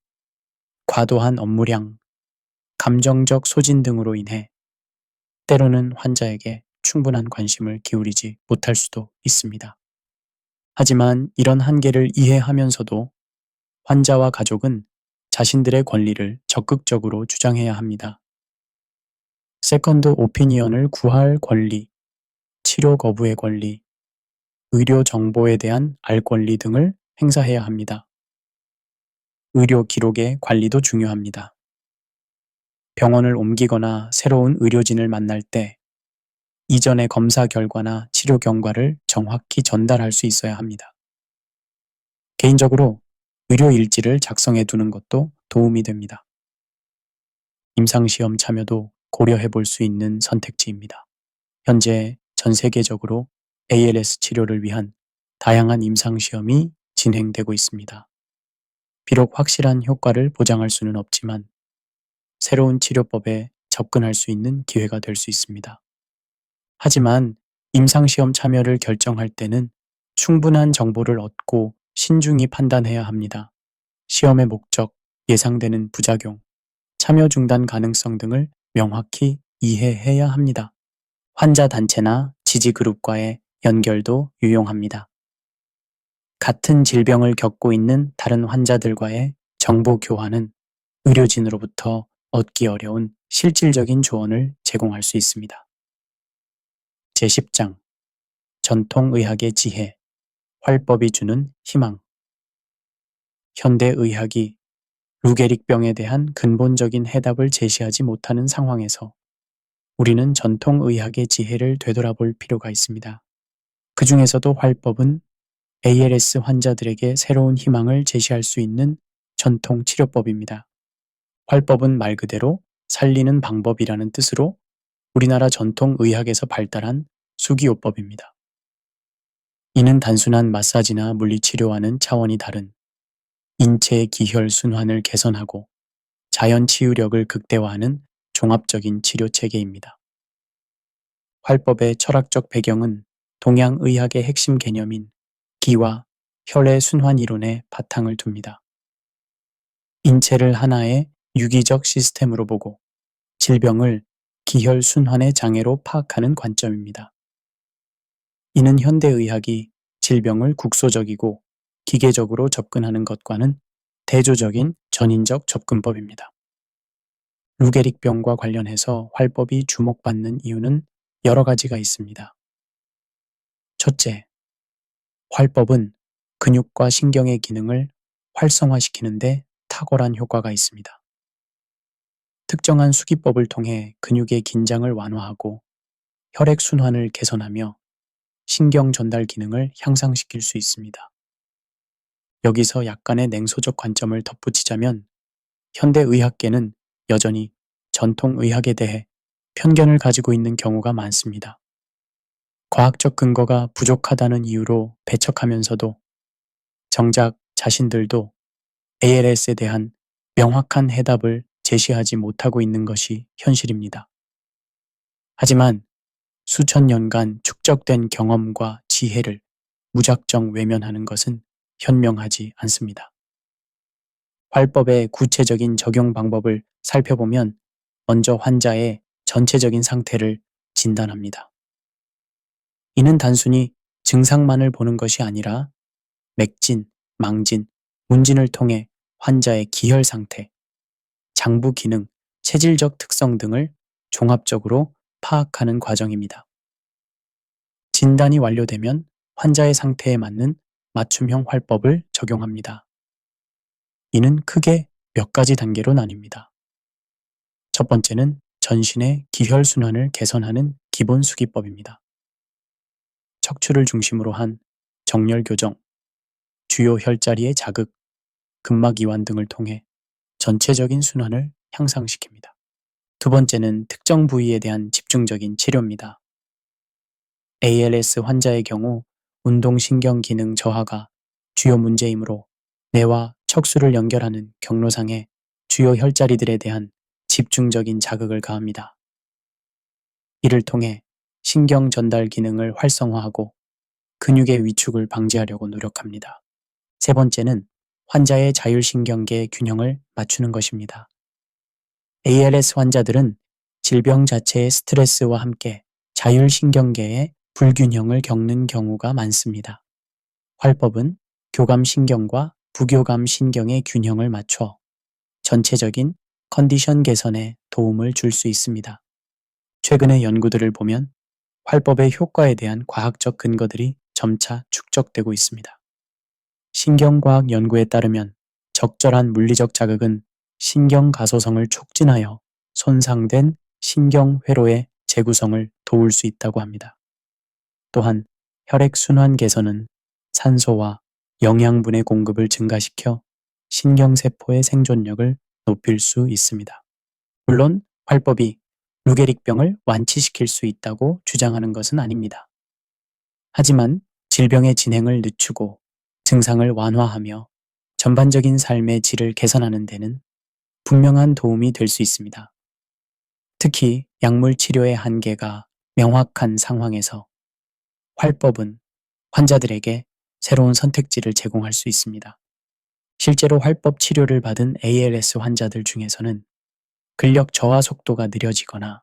과도한 업무량, 감정적 소진 등으로 인해 때로는 환자에게 충분한 관심을 기울이지 못할 수도 있습니다. 하지만 이런 한계를 이해하면서도 환자와 가족은 자신들의 권리를 적극적으로 주장해야 합니다. 세컨드 오피니언을 구할 권리, 치료 거부의 권리, 의료 정보에 대한 알 권리 등을 행사해야 합니다. 의료 기록의 관리도 중요합니다. 병원을 옮기거나 새로운 의료진을 만날 때 이전의 검사 결과나 치료 경과를 정확히 전달할 수 있어야 합니다. 개인적으로 의료 일지를 작성해 두는 것도 도움이 됩니다. 임상시험 참여도 고려해 볼 수 있는 선택지입니다. 현재 전 세계적으로 ALS 치료를 위한 다양한 임상시험이 진행되고 있습니다. 비록 확실한 효과를 보장할 수는 없지만 새로운 치료법에 접근할 수 있는 기회가 될 수 있습니다. 하지만 임상시험 참여를 결정할 때는 충분한 정보를 얻고 신중히 판단해야 합니다. 시험의 목적, 예상되는 부작용, 참여 중단 가능성 등을 명확히 이해해야 합니다. 환자 단체나 지지 그룹과의 연결도 유용합니다. 같은 질병을 겪고 있는 다른 환자들과의 정보 교환은 의료진으로부터 얻기 어려운 실질적인 조언을 제공할 수 있습니다. 제10장 전통의학의 지혜, 활법이 주는 희망. 현대의학이 루게릭병에 대한 근본적인 해답을 제시하지 못하는 상황에서 우리는 전통의학의 지혜를 되돌아볼 필요가 있습니다. 그 중에서도 활법은 ALS 환자들에게 새로운 희망을 제시할 수 있는 전통 치료법입니다. 활법은 말 그대로 살리는 방법이라는 뜻으로 우리나라 전통의학에서 발달한 수기요법입니다. 이는 단순한 마사지나 물리치료와는 차원이 다른 인체의 기혈 순환을 개선하고 자연 치유력을 극대화하는 종합적인 치료 체계입니다. 활법의 철학적 배경은 동양의학의 핵심 개념인 기와 혈의 순환 이론에 바탕을 둡니다. 인체를 하나의 유기적 시스템으로 보고 질병을 기혈 순환의 장애로 파악하는 관점입니다. 이는 현대의학이 질병을 국소적이고 기계적으로 접근하는 것과는 대조적인 전인적 접근법입니다. 루게릭병과 관련해서 활법이 주목받는 이유는 여러 가지가 있습니다. 첫째, 활법은 근육과 신경의 기능을 활성화시키는데 탁월한 효과가 있습니다. 특정한 수기법을 통해 근육의 긴장을 완화하고 혈액순환을 개선하며 신경 전달 기능을 향상시킬 수 있습니다. 여기서 약간의 냉소적 관점을 덧붙이자면 현대의학계는 여전히 전통의학에 대해 편견을 가지고 있는 경우가 많습니다. 과학적 근거가 부족하다는 이유로 배척하면서도 정작 자신들도 ALS에 대한 명확한 해답을 제시하지 못하고 있는 것이 현실입니다. 하지만 수천 년간 축적된 경험과 지혜를 무작정 외면하는 것은 현명하지 않습니다. 활법의 구체적인 적용 방법을 살펴보면 먼저 환자의 전체적인 상태를 진단합니다. 이는 단순히 증상만을 보는 것이 아니라 맥진, 망진, 문진을 통해 환자의 기혈 상태, 장부 기능, 체질적 특성 등을 종합적으로 파악하는 과정입니다. 진단이 완료되면 환자의 상태에 맞는 맞춤형 활법을 적용합니다. 이는 크게 몇 가지 단계로 나뉩니다. 첫 번째는 전신의 기혈순환을 개선하는 기본 수기법입니다. 척추를 중심으로 한 정렬 교정, 주요 혈자리의 자극, 근막 이완 등을 통해 전체적인 순환을 향상시킵니다. 두 번째는 특정 부위에 대한 집중적인 치료입니다. ALS 환자의 경우 운동신경 기능 저하가 주요 문제이므로 뇌와 척수를 연결하는 경로상의 주요 혈자리들에 대한 집중적인 자극을 가합니다. 이를 통해 신경 전달 기능을 활성화하고 근육의 위축을 방지하려고 노력합니다. 세 번째는 환자의 자율신경계 균형을 맞추는 것입니다. ALS 환자들은 질병 자체의 스트레스와 함께 자율신경계의 불균형을 겪는 경우가 많습니다. 활법은 교감신경과 부교감신경의 균형을 맞춰 전체적인 컨디션 개선에 도움을 줄 수 있습니다. 최근의 연구들을 보면 활법의 효과에 대한 과학적 근거들이 점차 축적되고 있습니다. 신경과학 연구에 따르면 적절한 물리적 자극은 신경가소성을 촉진하여 손상된 신경회로의 재구성을 도울 수 있다고 합니다. 또한 혈액순환 개선은 산소와 영양분의 공급을 증가시켜 신경세포의 생존력을 높일 수 있습니다. 물론 활법이 루게릭병을 완치시킬 수 있다고 주장하는 것은 아닙니다. 하지만 질병의 진행을 늦추고 증상을 완화하며 전반적인 삶의 질을 개선하는 데는 분명한 도움이 될 수 있습니다. 특히 약물 치료의 한계가 명확한 상황에서 활법은 환자들에게 새로운 선택지를 제공할 수 있습니다. 실제로 활법 치료를 받은 ALS 환자들 중에서는 근력 저하 속도가 느려지거나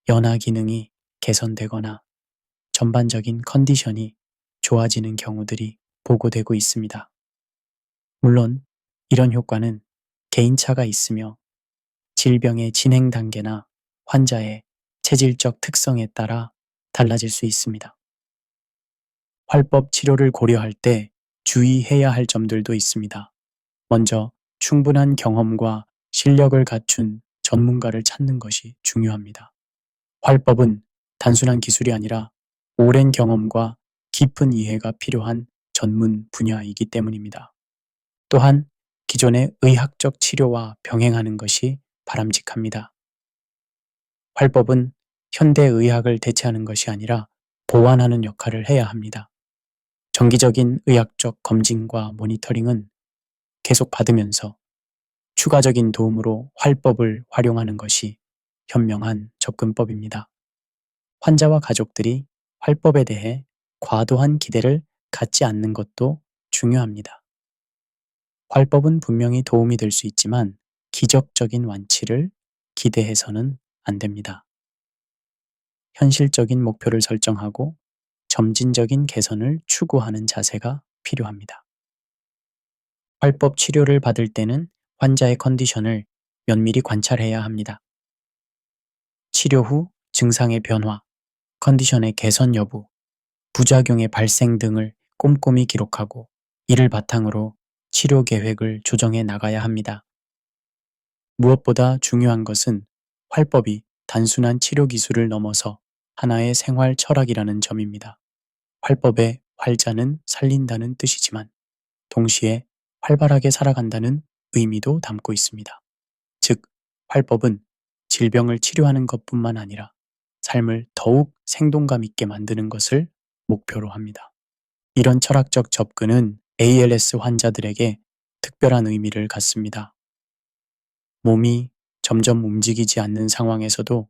연하 기능이 개선되거나 전반적인 컨디션이 좋아지는 경우들이 보고되고 있습니다. 물론 이런 효과는 개인차가 있으며 질병의 진행 단계나 환자의 체질적 특성에 따라 달라질 수 있습니다. 활법 치료를 고려할 때 주의해야 할 점들도 있습니다. 먼저 충분한 경험과 실력을 갖춘 전문가를 찾는 것이 중요합니다. 활법은 단순한 기술이 아니라 오랜 경험과 깊은 이해가 필요한 전문 분야이기 때문입니다. 또한 기존의 의학적 치료와 병행하는 것이 바람직합니다. 활법은 현대 의학을 대체하는 것이 아니라 보완하는 역할을 해야 합니다. 정기적인 의학적 검진과 모니터링은 계속 받으면서 추가적인 도움으로 활법을 활용하는 것이 현명한 접근법입니다. 환자와 가족들이 활법에 대해 과도한 기대를 갖지 않는 것도 중요합니다. 활법은 분명히 도움이 될 수 있지만 기적적인 완치를 기대해서는 안 됩니다. 현실적인 목표를 설정하고 점진적인 개선을 추구하는 자세가 필요합니다. 활법 치료를 받을 때는 환자의 컨디션을 면밀히 관찰해야 합니다. 치료 후 증상의 변화, 컨디션의 개선 여부, 부작용의 발생 등을 꼼꼼히 기록하고 이를 바탕으로 치료 계획을 조정해 나가야 합니다. 무엇보다 중요한 것은 활법이 단순한 치료 기술을 넘어서 하나의 생활 철학이라는 점입니다. 활법의 활자는 살린다는 뜻이지만 동시에 활발하게 살아간다는 의미도 담고 있습니다. 즉, 활법은 질병을 치료하는 것뿐만 아니라 삶을 더욱 생동감 있게 만드는 것을 목표로 합니다. 이런 철학적 접근은 ALS 환자들에게 특별한 의미를 갖습니다. 몸이 점점 움직이지 않는 상황에서도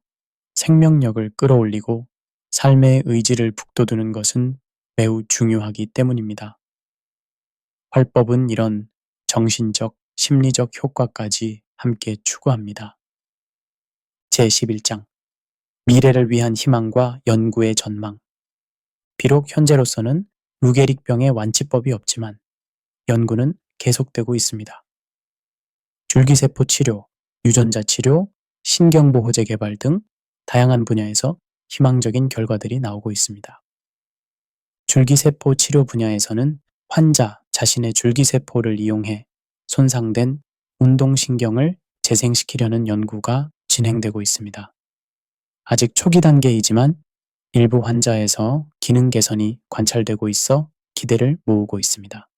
생명력을 끌어올리고 삶의 의지를 북돋우는 것은 매우 중요하기 때문입니다. 활법은 이런 정신적, 심리적 효과까지 함께 추구합니다. 제11장 미래를 위한 희망과 연구의 전망. 비록 현재로서는 루게릭병의 완치법이 없지만 연구는 계속되고 있습니다. 줄기세포 치료, 유전자 치료, 신경보호제 개발 등 다양한 분야에서 희망적인 결과들이 나오고 있습니다. 줄기세포 치료 분야에서는 환자 자신의 줄기세포를 이용해 손상된 운동신경을 재생시키려는 연구가 진행되고 있습니다. 아직 초기 단계이지만 일부 환자에서 기능 개선이 관찰되고 있어 기대를 모으고 있습니다.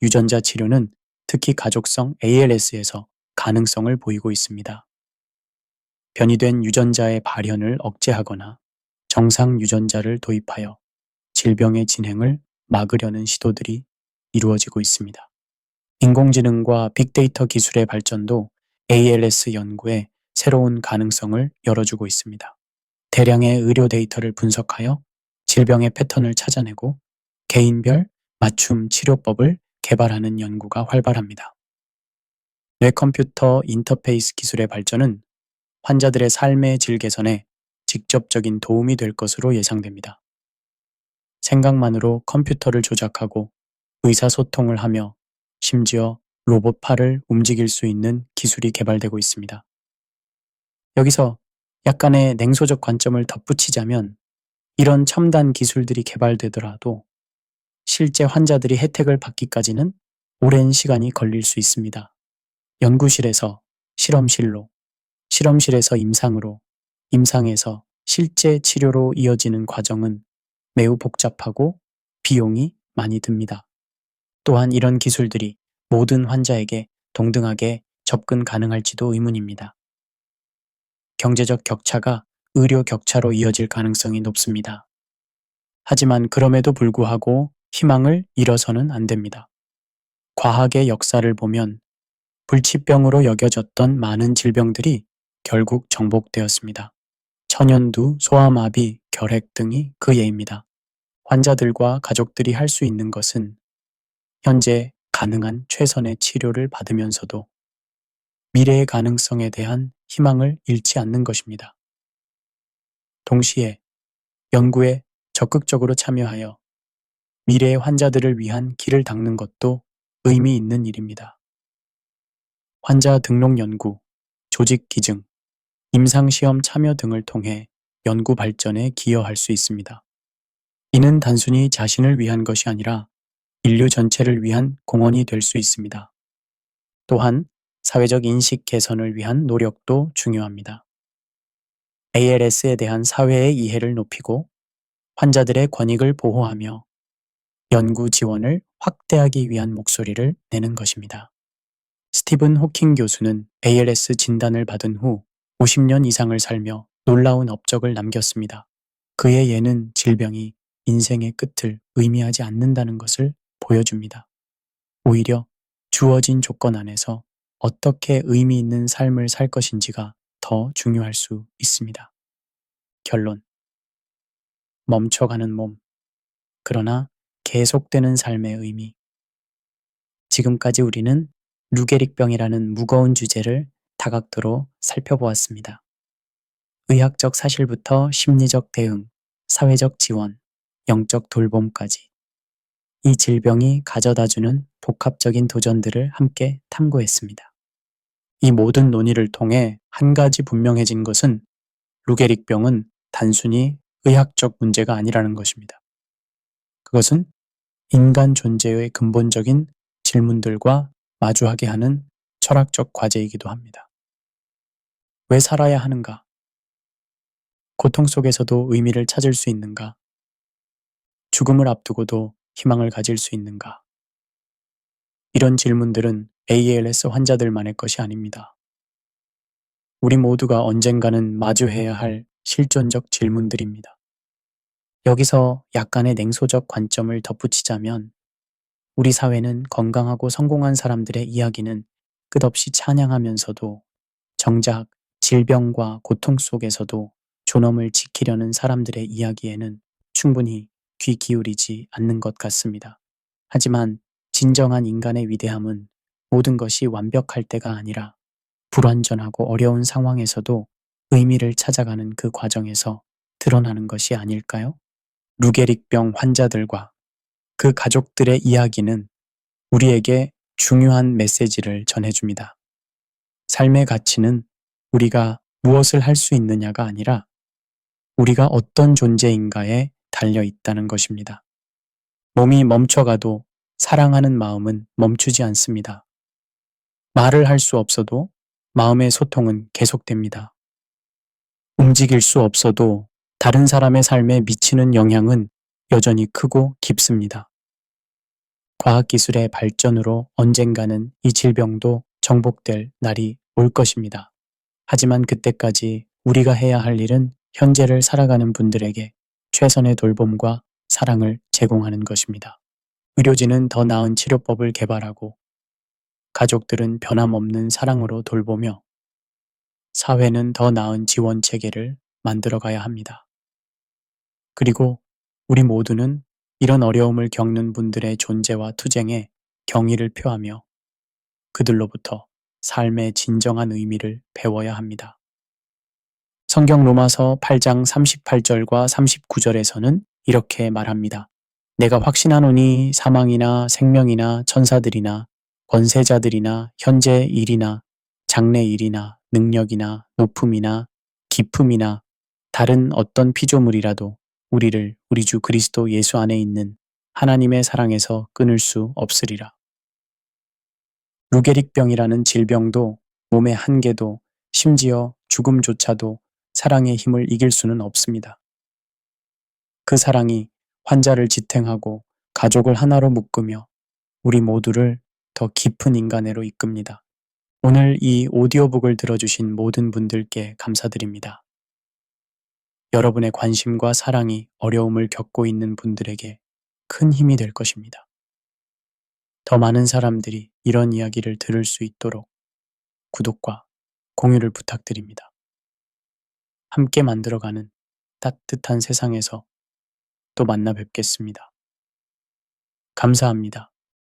유전자 치료는 특히 가족성 ALS에서 가능성을 보이고 있습니다. 변이된 유전자의 발현을 억제하거나 정상 유전자를 도입하여 질병의 진행을 막으려는 시도들이 이루어지고 있습니다. 인공지능과 빅데이터 기술의 발전도 ALS 연구에 새로운 가능성을 열어주고 있습니다. 대량의 의료 데이터를 분석하여 질병의 패턴을 찾아내고 개인별 맞춤 치료법을 개발하는 연구가 활발합니다. 뇌컴퓨터 인터페이스 기술의 발전은 환자들의 삶의 질 개선에 직접적인 도움이 될 것으로 예상됩니다. 생각만으로 컴퓨터를 조작하고 의사소통을 하며 심지어 로봇 팔을 움직일 수 있는 기술이 개발되고 있습니다. 여기서 약간의 냉소적 관점을 덧붙이자면 이런 첨단 기술들이 개발되더라도 실제 환자들이 혜택을 받기까지는 오랜 시간이 걸릴 수 있습니다. 연구실에서 실험실로, 실험실에서 임상으로, 임상에서 실제 치료로 이어지는 과정은 매우 복잡하고 비용이 많이 듭니다. 또한 이런 기술들이 모든 환자에게 동등하게 접근 가능할지도 의문입니다. 경제적 격차가 의료 격차로 이어질 가능성이 높습니다. 하지만 그럼에도 불구하고 희망을 잃어서는 안 됩니다. 과학의 역사를 보면 불치병으로 여겨졌던 많은 질병들이 결국 정복되었습니다. 천연두, 소아마비, 결핵 등이 그 예입니다. 환자들과 가족들이 할 수 있는 것은 현재 가능한 최선의 치료를 받으면서도 미래의 가능성에 대한 희망을 잃지 않는 것입니다. 동시에 연구에 적극적으로 참여하여 미래의 환자들을 위한 길을 닦는 것도 의미 있는 일입니다. 환자 등록 연구, 조직 기증, 임상시험 참여 등을 통해 연구 발전에 기여할 수 있습니다. 이는 단순히 자신을 위한 것이 아니라 인류 전체를 위한 공헌이 될 수 있습니다. 또한 사회적 인식 개선을 위한 노력도 중요합니다. ALS에 대한 사회의 이해를 높이고 환자들의 권익을 보호하며 연구 지원을 확대하기 위한 목소리를 내는 것입니다. 스티븐 호킹 교수는 ALS 진단을 받은 후 50년 이상을 살며 놀라운 업적을 남겼습니다. 그의 예는 질병이 인생의 끝을 의미하지 않는다는 것을 보여줍니다. 오히려 주어진 조건 안에서 어떻게 의미 있는 삶을 살 것인지가 더 중요할 수 있습니다. 결론. 멈춰가는 몸. 그러나 계속되는 삶의 의미. 지금까지 우리는 루게릭병이라는 무거운 주제를 다각도로 살펴보았습니다. 의학적 사실부터 심리적 대응, 사회적 지원, 영적 돌봄까지 이 질병이 가져다주는 복합적인 도전들을 함께 탐구했습니다. 이 모든 논의를 통해 한 가지 분명해진 것은 루게릭병은 단순히 의학적 문제가 아니라는 것입니다. 그것은 인간 존재의 근본적인 질문들과 마주하게 하는 철학적 과제이기도 합니다. 왜 살아야 하는가? 고통 속에서도 의미를 찾을 수 있는가? 죽음을 앞두고도 희망을 가질 수 있는가? 이런 질문들은 ALS 환자들만의 것이 아닙니다. 우리 모두가 언젠가는 마주해야 할 실존적 질문들입니다. 여기서 약간의 냉소적 관점을 덧붙이자면 우리 사회는 건강하고 성공한 사람들의 이야기는 끝없이 찬양하면서도 정작 질병과 고통 속에서도 존엄을 지키려는 사람들의 이야기에는 충분히 귀 기울이지 않는 것 같습니다. 하지만 진정한 인간의 위대함은 모든 것이 완벽할 때가 아니라 불완전하고 어려운 상황에서도 의미를 찾아가는 그 과정에서 드러나는 것이 아닐까요? 루게릭병 환자들과 그 가족들의 이야기는 우리에게 중요한 메시지를 전해줍니다. 삶의 가치는 우리가 무엇을 할 수 있느냐가 아니라 우리가 어떤 존재인가에 달려 있다는 것입니다. 몸이 멈춰가도 사랑하는 마음은 멈추지 않습니다. 말을 할 수 없어도 마음의 소통은 계속됩니다. 움직일 수 없어도 다른 사람의 삶에 미치는 영향은 여전히 크고 깊습니다. 과학기술의 발전으로 언젠가는 이 질병도 정복될 날이 올 것입니다. 하지만 그때까지 우리가 해야 할 일은 현재를 살아가는 분들에게 최선의 돌봄과 사랑을 제공하는 것입니다. 의료진은 더 나은 치료법을 개발하고 가족들은 변함없는 사랑으로 돌보며 사회는 더 나은 지원 체계를 만들어 가야 합니다. 그리고 우리 모두는 이런 어려움을 겪는 분들의 존재와 투쟁에 경의를 표하며 그들로부터 삶의 진정한 의미를 배워야 합니다. 성경 로마서 8장 38절과 39절에서는 이렇게 말합니다. 내가 확신하노니 사망이나 생명이나 천사들이나 권세자들이나 현재 일이나 장래 일이나 능력이나 높음이나 기품이나 다른 어떤 피조물이라도 우리를 우리 주 그리스도 예수 안에 있는 하나님의 사랑에서 끊을 수 없으리라. 루게릭병이라는 질병도 몸의 한계도 심지어 죽음조차도 사랑의 힘을 이길 수는 없습니다. 그 사랑이 환자를 지탱하고 가족을 하나로 묶으며 우리 모두를 더 깊은 인간애로 이끕니다. 오늘 이 오디오북을 들어주신 모든 분들께 감사드립니다. 여러분의 관심과 사랑이 어려움을 겪고 있는 분들에게 큰 힘이 될 것입니다. 더 많은 사람들이 이런 이야기를 들을 수 있도록 구독과 공유를 부탁드립니다. 함께 만들어가는 따뜻한 세상에서 또 만나 뵙겠습니다. 감사합니다.